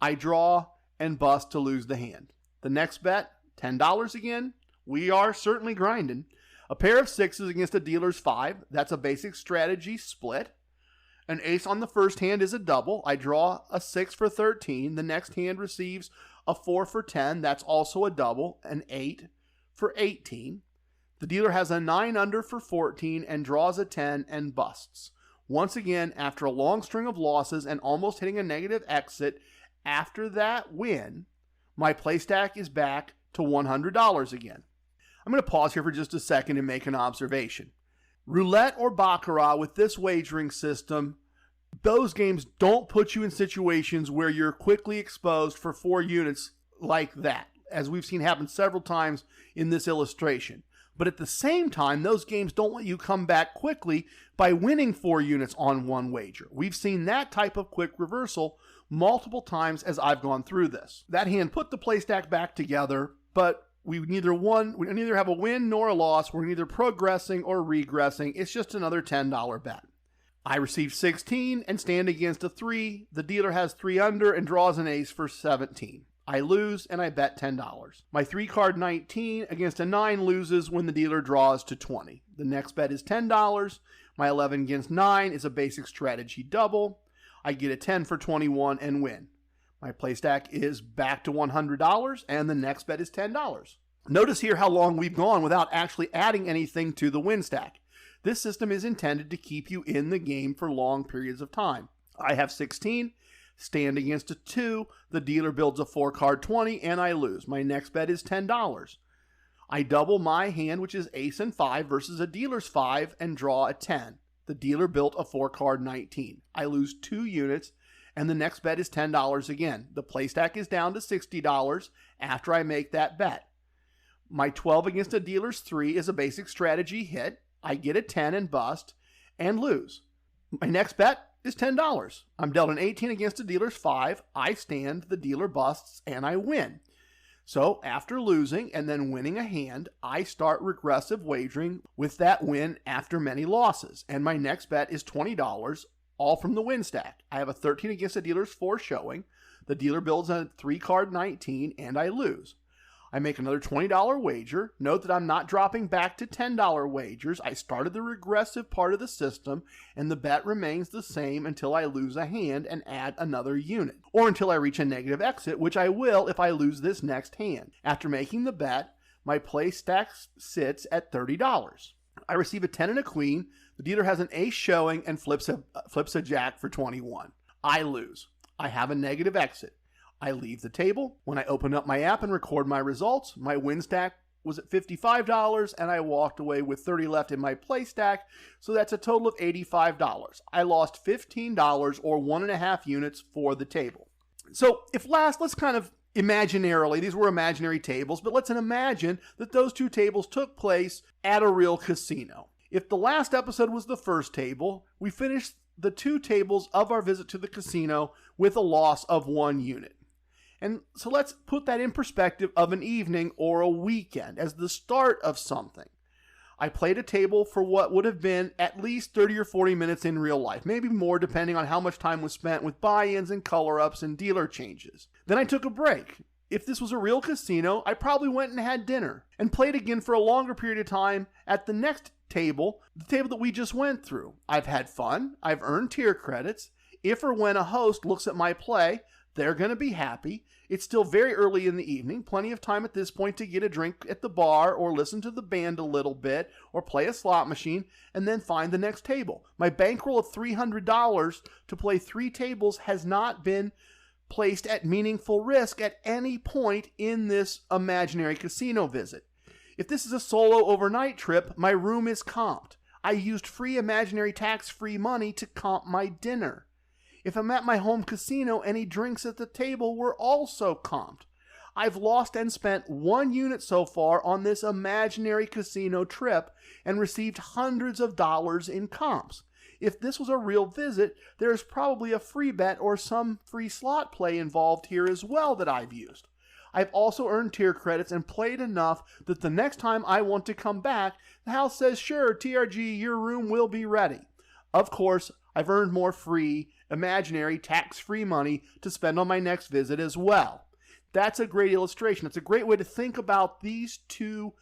I draw and bust to lose the hand. The next bet, $10 again. We are certainly grinding. A pair of 6s against a dealer's 5. That's a basic strategy split. An ace on the first hand is a double. I draw a 6 for 13. The next hand receives a 4 for 10. That's also a double. An 8 for 18. The dealer has a 9 under for 14 and draws a 10 and busts. Once again, after a long string of losses and almost hitting a negative exit, after that win, My play stack is back to $100 again. I'm going to pause here for just a second and make an observation. Roulette or Baccarat with this wagering system, those games don't put you in situations where you're quickly exposed for 4 units like that, as we've seen happen several times in this illustration. But at the same time, those games don't let you come back quickly by winning 4 units on one wager. We've seen that type of quick reversal multiple times as I've gone through this. That hand put the play stack back together, but we neither have a win nor a loss. We're neither progressing or regressing. It's just another $10 bet. I received 16 and stand against a 3. The dealer has 3 under and draws an ace for 17. I lose and I bet $10. My 3-card 19 against a 9 loses when the dealer draws to 20. The next bet is $10. My 11 against 9 is a basic strategy double. I get a 10 for 21 and win. My play stack is back to $100 and the next bet is $10. Notice here how long we've gone without actually adding anything to the win stack. This system is intended to keep you in the game for long periods of time. I have 16, stand against a 2, the dealer builds a 4-card 20, and I lose. My next bet is $10. I double my hand, which is ace and 5 versus a dealer's 5, and draw a 10. The dealer built a 4-card 19. I lose 2 units, and the next bet is $10 again. The play stack is down to $60 after I make that bet. My 12 against a dealer's 3 is a basic strategy hit. I get a 10 and bust and lose. My next bet is $10. I'm dealt an 18 against a dealer's 5. I stand, the dealer busts, and I win. So after losing and then winning a hand, I start regressive wagering with that win after many losses. And my next bet is $20, all from the win stack. I have a 13 against a dealer's 4 showing. The dealer builds a 3-card 19, and I lose. I make another $20 wager. Note that I'm not dropping back to $10 wagers. I started the regressive part of the system, and the bet remains the same until I lose a hand and add another unit, or until I reach a negative exit, which I will if I lose this next hand. After making the bet, my play stack sits at $30. I receive a 10 and a queen. The dealer has an ace showing and flips a jack for 21. I lose. I have a negative exit. I leave the table. When I open up my app and record my results, my win stack was at $55 and I walked away with 30 left in my play stack, so that's a total of $85. I lost $15 or 1.5 units for the table. So let's kind of imaginarily, these were imaginary tables, but let's imagine that those 2 tables took place at a real casino. If the last episode was the first table, we finished the 2 tables of our visit to the casino with a loss of 1 unit. And so let's put that in perspective of an evening or a weekend as the start of something. I played a table for what would have been at least 30 or 40 minutes in real life, maybe more depending on how much time was spent with buy-ins and color-ups and dealer changes. Then I took a break. If this was a real casino, I probably went and had dinner and played again for a longer period of time at the next table, the table that we just went through. I've had fun. I've earned tier credits. If or when a host looks at my play, they're going to be happy. It's still very early in the evening, plenty of time at this point to get a drink at the bar or listen to the band a little bit or play a slot machine and then find the next table. My bankroll of $300 to play 3 tables has not been placed at meaningful risk at any point in this imaginary casino visit. If this is a solo overnight trip, my room is comped. I used free imaginary tax-free money to comp my dinner. If I'm at my home casino, any drinks at the table were also comped. I've lost and spent 1 unit so far on this imaginary casino trip and received hundreds of dollars in comps. If this was a real visit, there's probably a free bet or some free slot play involved here as well that I've used. I've also earned tier credits and played enough that the next time I want to come back, the house says, sure, TRG, your room will be ready. Of course, I've earned more free, imaginary, tax-free money to spend on my next visit as well. That's a great illustration. It's a great way to think about these 2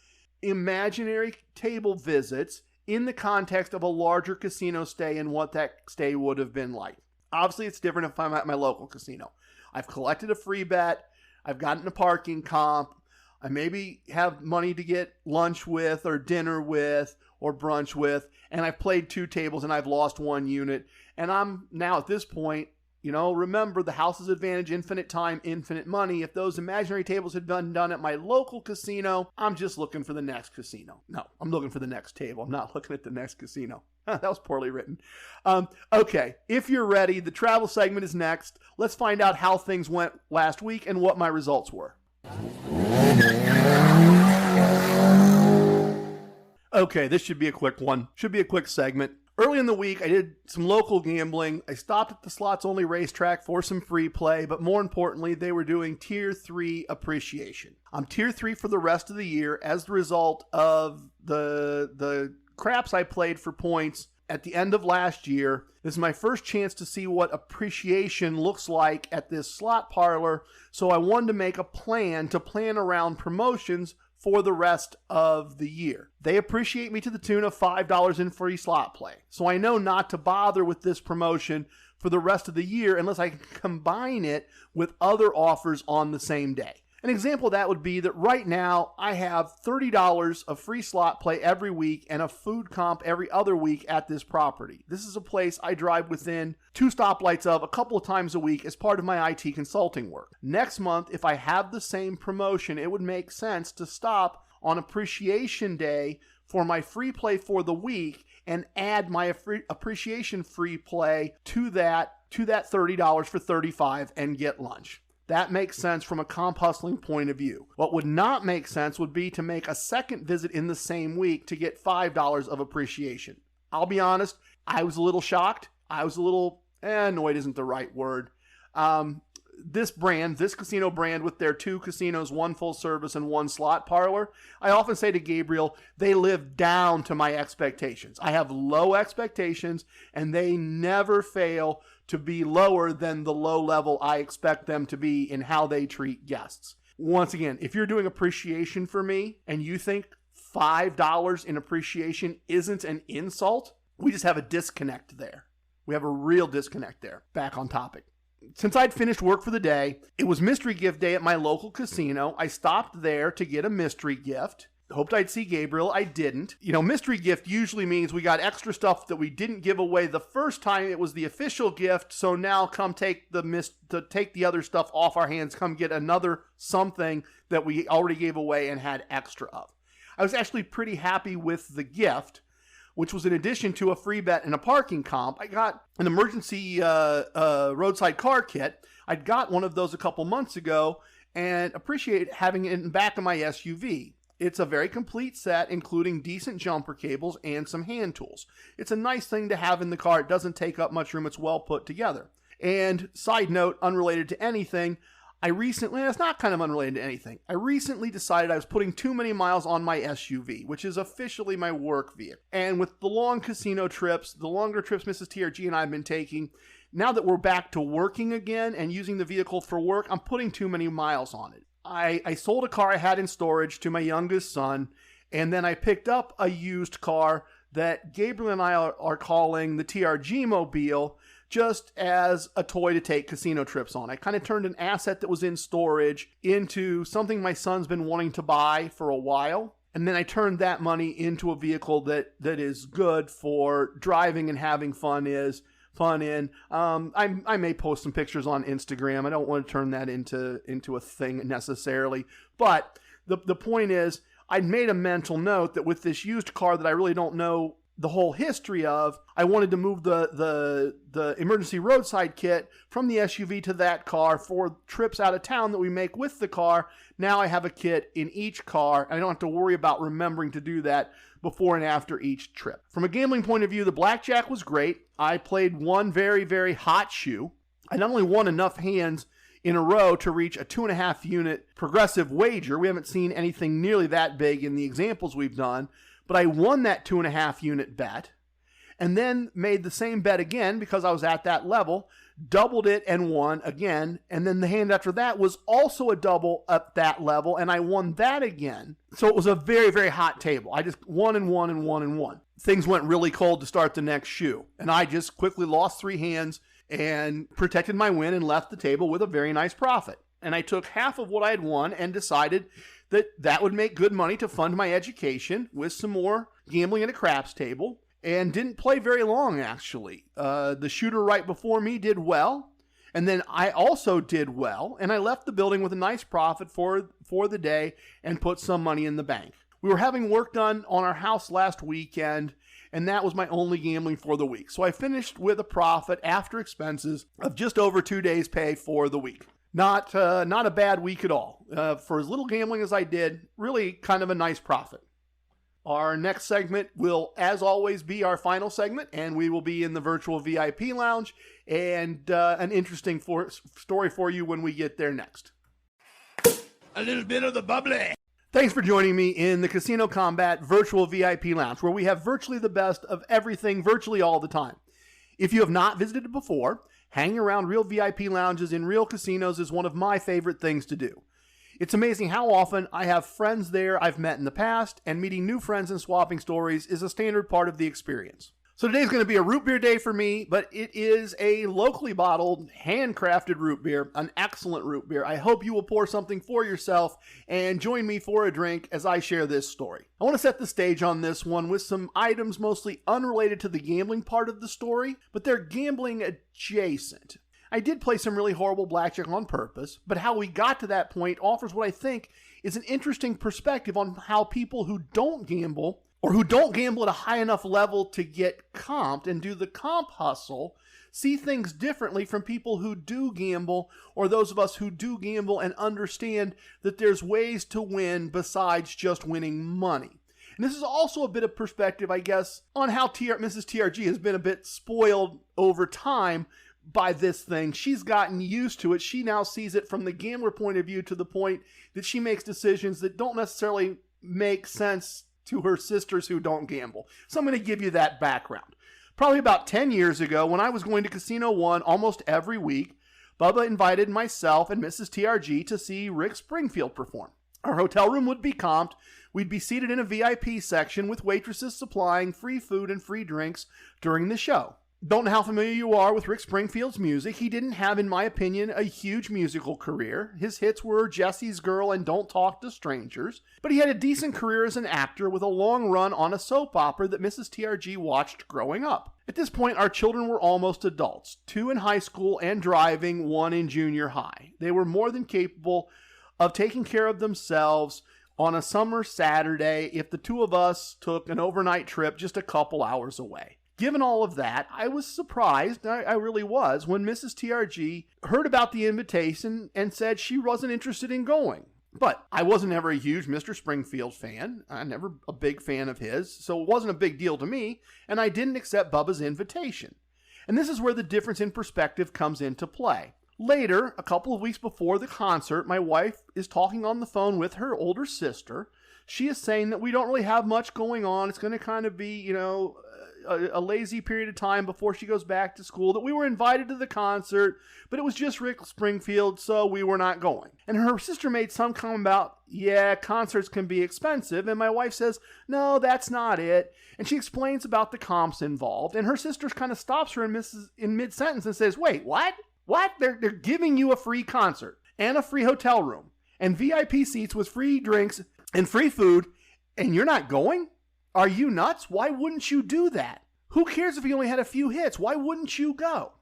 imaginary table visits in the context of a larger casino stay and what that stay would have been like. Obviously, it's different if I'm at my local casino. I've collected a free bet. I've gotten a parking comp. I maybe have money to get lunch with or dinner with or brunch with, and I've played 2 tables and I've lost 1 unit. And I'm now at this point You know, remember the house's advantage, infinite time, infinite money. If those imaginary tables had been done at my local casino, I'm just looking for the next casino. No, I'm looking for the next table. I'm not looking at the next casino. That was poorly written. Okay, if you're ready, the travel segment is next. Let's find out how things went last week and what my results were. Okay, this should be a quick one. Should be a quick segment. Early in the week, I did some local gambling. I stopped at the slots only racetrack for some free play, but more importantly, they were doing tier 3 appreciation. I'm tier 3 for the rest of the year as the result of the craps I played for points at the end of last year. This is my first chance to see what appreciation looks like at this slot parlor, so I wanted to make a plan around promotions for the rest of the year. They appreciate me to the tune of $5 in free slot play. So I know not to bother with this promotion for the rest of the year unless I can combine it with other offers on the same day. An example of that would be that right now I have $30 of free slot play every week and a food comp every other week at this property. This is a place I drive within 2 stoplights of a couple of times a week as part of my IT consulting work. Next month, if I have the same promotion, it would make sense to stop on appreciation day for my free play for the week and add my appreciation free play to that $30 for $35 and get lunch. That makes sense from a comp hustling point of view. What would not make sense would be to make a second visit in the same week to get $5 of appreciation. I'll be honest, I was a little shocked. I was a little, annoyed isn't the right word. This casino brand with their 2 casinos, 1 full service and 1 slot parlor, I often say to Gabriel, they live down to my expectations. I have low expectations and they never fail to be lower than the low level I expect them to be in how they treat guests. Once again, if you're doing appreciation for me and you think $5 in appreciation isn't an insult, we just have a disconnect there. We have a real disconnect there. Back on topic. Since I'd finished work for the day, it was mystery gift day at my local casino. I stopped there to get a mystery gift. Hoped I'd see Gabriel. I didn't. You know, mystery gift usually means we got extra stuff that we didn't give away the first time it was the official gift. So now come take the other stuff off our hands. Come get another something that we already gave away and had extra of. I was actually pretty happy with the gift, which was in addition to a free bet and a parking comp. I got an emergency roadside car kit. I'd got one of those a couple months ago and appreciate having it in the back of my SUV. It's a very complete set, including decent jumper cables and some hand tools. It's a nice thing to have in the car. It doesn't take up much room. It's well put together. And side note, unrelated to anything, it's not kind of unrelated to anything. I recently decided I was putting too many miles on my SUV, which is officially my work vehicle. And with the long casino trips, the longer trips Mrs. TRG and I have been taking, now that we're back to working again and using the vehicle for work, I'm putting too many miles on it. I sold a car I had in storage to my youngest son, and then I picked up a used car that Gabriel and I are calling the TRG Mobile, just as a toy to take casino trips on. I kind of turned an asset that was in storage into something my son's been wanting to buy for a while. And then I turned that money into a vehicle that is good for driving and having fun in. I may post some pictures on Instagram. I don't want to turn that into a thing necessarily. But the point is, I made a mental note that with this used car that I really don't know the whole history of, I wanted to move the emergency roadside kit from the SUV to that car for trips out of town that we make with the car. Now I have a kit in each car, and I don't have to worry about remembering to do that before and after each trip. From a gambling point of view, the blackjack was great. I played one very, very hot shoe. I not only won enough hands in a row to reach a 2.5 unit progressive wager. We haven't seen anything nearly that big in the examples we've done, but I won that 2.5 unit bet and then made the same bet again because I was at that level, doubled it and won again. And then the hand after that was also a double at that level, and I won that again. So it was a very, very hot table. I just won and won and won and won. Things went really cold to start the next shoe, and I just quickly lost 3 hands and protected my win and left the table with a very nice profit. And I took half of what I had won and decided that would make good money to fund my education with some more gambling at a craps table, and didn't play very long, actually. The shooter right before me did well, And then I also did well, and I left the building with a nice profit for the day and put some money in the bank. We were having work done on our house last weekend, and that was my only gambling for the week. So I finished with a profit after expenses of just over 2 days' pay for the week. Not a bad week at all. For as little gambling as I did, really kind of a nice profit. Our next segment will, as always, be our final segment, and we will be in the virtual VIP lounge, and an interesting story for you when we get there next. A little bit of the bubbly. Thanks for joining me in the Casino Combat Virtual VIP Lounge, where we have virtually the best of everything virtually all the time. If you have not visited before, hanging around real VIP lounges in real casinos is one of my favorite things to do. It's amazing how often I have friends there I've met in the past, and meeting new friends and swapping stories is a standard part of the experience. So today's going to be a root beer day for me, but it is a locally bottled, handcrafted root beer, an excellent root beer. I hope you will pour something for yourself and join me for a drink as I share this story. I want to set the stage on this one with some items mostly unrelated to the gambling part of the story, but they're gambling adjacent. I did play some really horrible blackjack on purpose, but how we got to that point offers what I think is an interesting perspective on how people who don't gamble, or who don't gamble at a high enough level to get comped and do the comp hustle, see things differently from people who do gamble, or those of us who do gamble and understand that there's ways to win besides just winning money. And this is also a bit of perspective, I guess, on how Mrs. TRG has been a bit spoiled over time by this thing. She's gotten used to it. She now sees it from the gambler point of view, to the point that she makes decisions that don't necessarily make sense to her sisters who don't gamble. So I'm going to give you that background. Probably about 10 years ago, when I was going to Casino One almost every week, Bubba invited myself and Mrs. TRG to see Rick Springfield perform. Our hotel room would be comped. We'd be seated in a VIP section with waitresses supplying free food and free drinks during the show. Don't know how familiar you are with Rick Springfield's music. He didn't have, in my opinion, a huge musical career. His hits were Jesse's Girl and Don't Talk to Strangers, but he had a decent career as an actor with a long run on a soap opera that Mrs. TRG watched growing up. At this point, our children were almost adults, 2 in high school and driving, 1 in junior high. They were more than capable of taking care of themselves on a summer Saturday if the two of us took an overnight trip just a couple hours away. Given all of that, I was surprised, I really was, when Mrs. TRG heard about the invitation and said she wasn't interested in going. But I wasn't ever a huge Mr. Springfield fan. I'm never a big fan of his, so it wasn't a big deal to me, and I didn't accept Bubba's invitation. And this is where the difference in perspective comes into play. Later, a couple of weeks before the concert, my wife is talking on the phone with her older sister. She is saying that we don't really have much going on. It's going to kind of be, a lazy period of time before she goes back to school, that we were invited to the concert, but it was just Rick Springfield, so we were not going. And her sister made some comment about, yeah, concerts can be expensive, and my wife says, no, that's not it. And she explains about the comps involved, and her sister kind of stops her in mid-sentence and says, wait, what? What? They're giving you a free concert and a free hotel room and VIP seats with free drinks and free food, and you're not going? Are you nuts? Why wouldn't you do that? Who cares if he only had a few hits? Why wouldn't you go?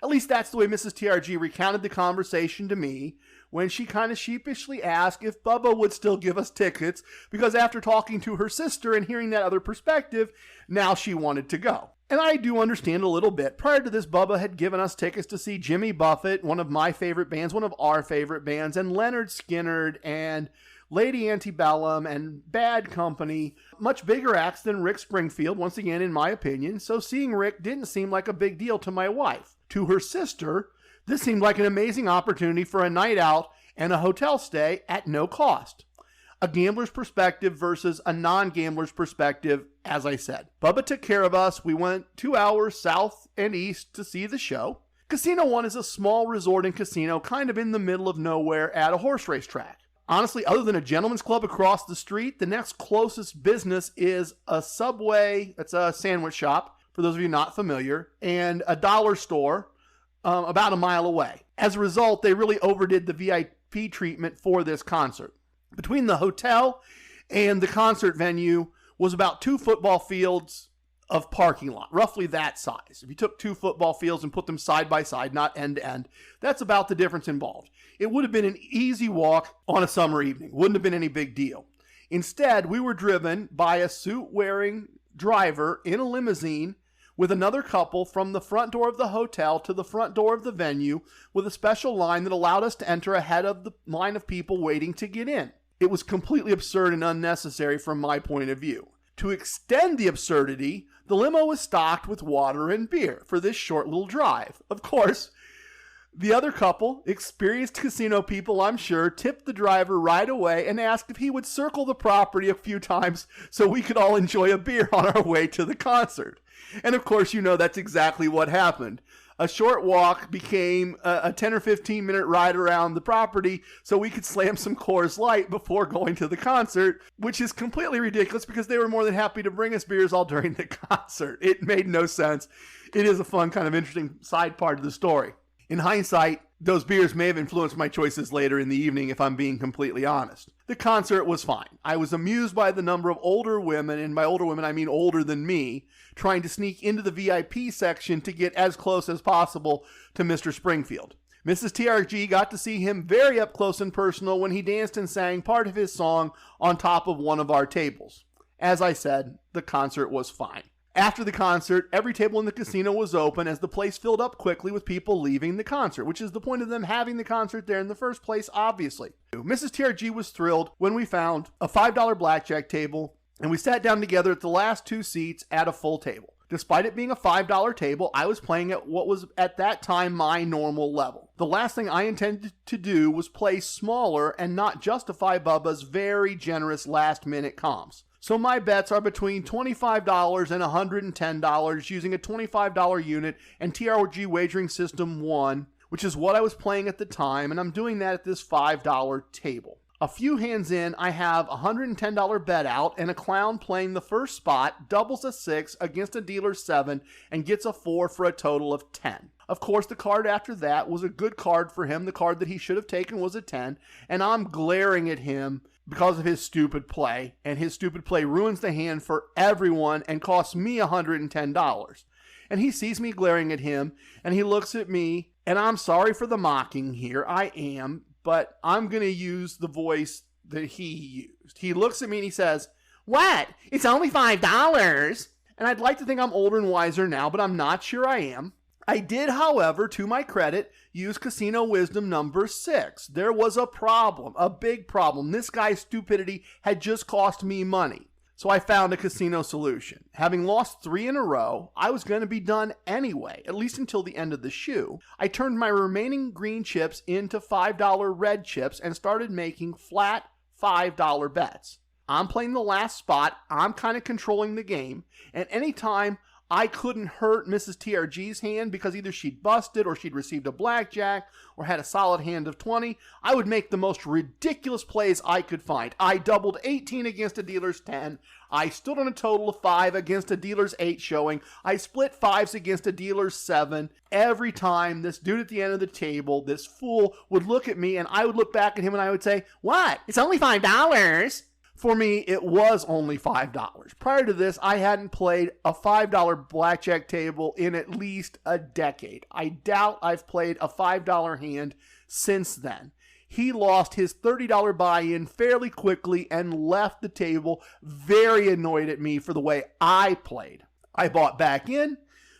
At least that's the way Mrs. TRG recounted the conversation to me when she kind of sheepishly asked if Bubba would still give us tickets, because after talking to her sister and hearing that other perspective, now she wanted to go. And I do understand a little bit. Prior to this, Bubba had given us tickets to see Jimmy Buffett, one of my favorite bands, one of our favorite bands, and Leonard Skinner and Lady Antebellum and Bad Company, much bigger acts than Rick Springfield, once again in my opinion, so seeing Rick didn't seem like a big deal to my wife. To her sister, this seemed like an amazing opportunity for a night out and a hotel stay at no cost. A gambler's perspective versus a non-gambler's perspective, as I said. Bubba took care of us. We went 2 hours south and east to see the show. Casino One is a small resort and casino kind of in the middle of nowhere at a horse race track. Honestly, other than a gentleman's club across the street, the next closest business is a Subway, it's a sandwich shop, for those of you not familiar, and a dollar store about a mile away. As a result, they really overdid the VIP treatment for this concert. Between the hotel and the concert venue was about 2 football fields of parking lot, roughly that size. If you took 2 football fields and put them side by side, not end to end, that's about the difference involved. It would have been an easy walk on a summer evening. Wouldn't have been any big deal. Instead, we were driven by a suit-wearing driver in a limousine with another couple from the front door of the hotel to the front door of the venue with a special line that allowed us to enter ahead of the line of people waiting to get in. It was completely absurd and unnecessary from my point of view. To extend the absurdity, the limo was stocked with water and beer for this short little drive. Of course, the other couple, experienced casino people I'm sure, tipped the driver right away and asked if he would circle the property a few times so we could all enjoy a beer on our way to the concert. And of course, you know that's exactly what happened. A short walk became a 10 or 15 minute ride around the property so we could slam some Coors Light before going to the concert, which is completely ridiculous because they were more than happy to bring us beers all during the concert. It made no sense. It is a fun, kind of interesting side part of the story. In hindsight, those beers may have influenced my choices later in the evening if I'm being completely honest. The concert was fine. I was amused by the number of older women, and by older women I mean older than me, trying to sneak into the VIP section to get as close as possible to Mr. Springfield. Mrs. TRG got to see him very up close and personal when he danced and sang part of his song on top of one of our tables. As I said, the concert was fine. After the concert, every table in the casino was open as the place filled up quickly with people leaving the concert, which is the point of them having the concert there in the first place, obviously. Mrs. TRG was thrilled when we found a $5 blackjack table, and we sat down together at the last 2 seats at a full table. Despite it being a $5 table, I was playing at what was at that time my normal level. The last thing I intended to do was play smaller and not justify Bubba's very generous last-minute comps. So my bets are between $25 and $110 using a $25 unit and TRG wagering system 1, which is what I was playing at the time, and I'm doing that at this $5 table. A few hands in, I have a $110 bet out, and a clown playing the first spot doubles a 6 against a dealer's 7 and gets a 4 for a total of 10. Of course, the card after that was a good card for him. The card that he should have taken was a 10, and I'm glaring at him because of his stupid play, and his stupid play ruins the hand for everyone and costs me $110. And he sees me glaring at him, and he looks at me, and I'm sorry for the mocking here, I am, but I'm going to use the voice that he used. He looks at me and he says, "What? It's only $5. And I'd like to think I'm older and wiser now, but I'm not sure I am. I did, however, to my credit, use casino wisdom number 6. There was a problem, a big problem. This guy's stupidity had just cost me money. So I found a casino solution. Having lost 3 in a row, I was going to be done anyway, at least until the end of the shoe. I turned my remaining green chips into $5 red chips and started making flat $5 bets. I'm playing the last spot, I'm kind of controlling the game, and anytime I couldn't hurt Mrs. TRG's hand because either she'd busted or she'd received a blackjack or had a solid hand of 20, I would make the most ridiculous plays I could find. I doubled 18 against a dealer's 10. I stood on a total of 5 against a dealer's 8 showing. I split 5s against a dealer's 7. Every time this dude at the end of the table, this fool, would look at me and I would look back at him and I would say, "What? It's only $5. For me, it was only $5. Prior to this, I hadn't played a $5 blackjack table in at least a decade. I doubt I've played a $5 hand since then. He lost his $30 buy-in fairly quickly and left the table very annoyed at me for the way I played. I bought back in.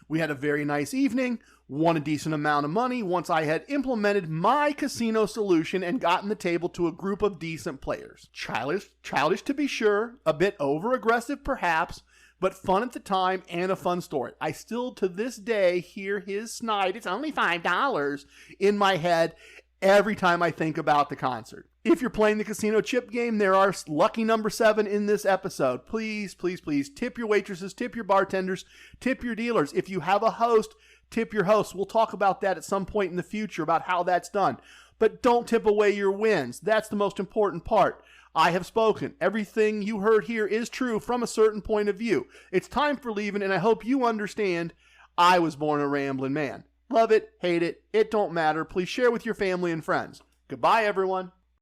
We had a very nice evening, won a decent amount of money once I had implemented my casino solution and gotten the table to a group of decent players. Childish to be sure, a bit over-aggressive perhaps, but fun at the time and a fun story. I still to this day hear his snide, "It's only $5 in my head every time I think about the concert. If you're playing the casino chip game, there are lucky number 7 in this episode. Please, please, please tip your waitresses, tip your bartenders, tip your dealers. If you have a host, tip your host. We'll talk about that at some point in the future about how that's done. But don't tip away your wins. That's the most important part. I have spoken. Everything you heard here is true from a certain point of view. It's time for leaving, and I hope you understand I was born a ramblin' man. Love it, hate it, it don't matter. Please share with your family and friends. Goodbye, everyone.